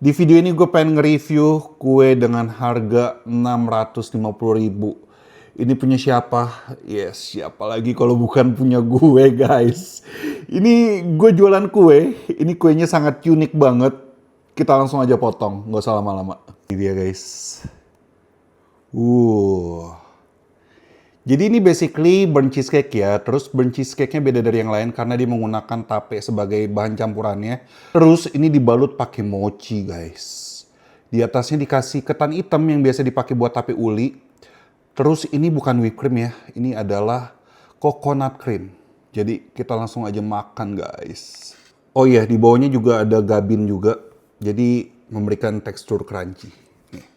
Di video ini gue pengen nge-review kue dengan harga 650.000. Ini punya siapa? Yes, siapa lagi kalau bukan punya gue, guys. Ini gue jualan kue. Ini kuenya sangat unik banget. Kita langsung aja potong, nggak usah lama-lama. Ini dia, guys. Jadi ini basically burnt cheesecake ya. Terus burnt cheesecake-nya beda dari yang lain karena dia menggunakan tape sebagai bahan campurannya. Terus ini dibalut pakai mochi, guys. Di atasnya dikasih ketan hitam yang biasa dipakai buat tape uli. Terus ini bukan whipped cream ya. Ini adalah coconut cream. Jadi kita langsung aja makan, guys. Oh iya, di bawahnya juga ada gabin juga. Jadi memberikan tekstur crunchy. Nih.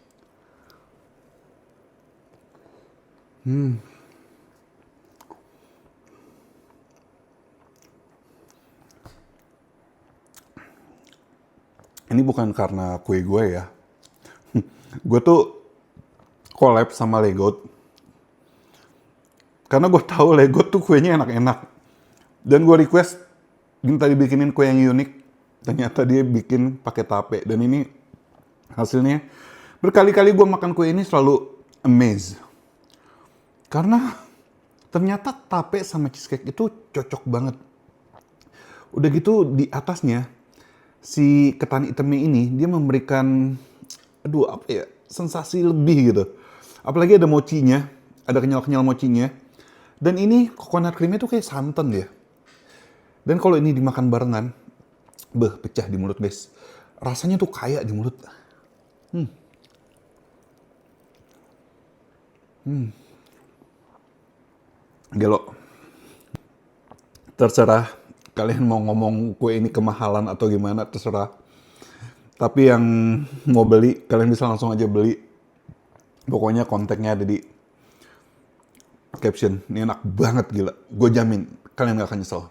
Ini bukan karena kue gue ya. Gue tuh collab sama Legot. Karena gue tahu Legot tuh kuenya enak-enak. Dan gue request minta dibikinin kue yang unik. Ternyata dia bikin pakai tape. Dan ini hasilnya berkali-kali gue makan kue ini selalu amazed. Karena ternyata tape sama cheesecake itu cocok banget. Udah gitu di atasnya si ketan hitamnya ini dia memberikan sensasi lebih gitu. Apalagi ada mochinya, ada kenyal-kenyal mochinya. Dan ini coconut creamnya tuh kayak santan ya. Dan kalau ini dimakan barengan, pecah di mulut, guys. Rasanya tuh kayak di mulut. Gelo. Terserah kalian mau ngomong kue ini kemahalan atau gimana, terserah. Tapi yang mau beli, kalian bisa langsung aja beli. Pokoknya kontaknya ada di caption. Ini enak banget, gila. Gue jamin, kalian gak akan nyesel.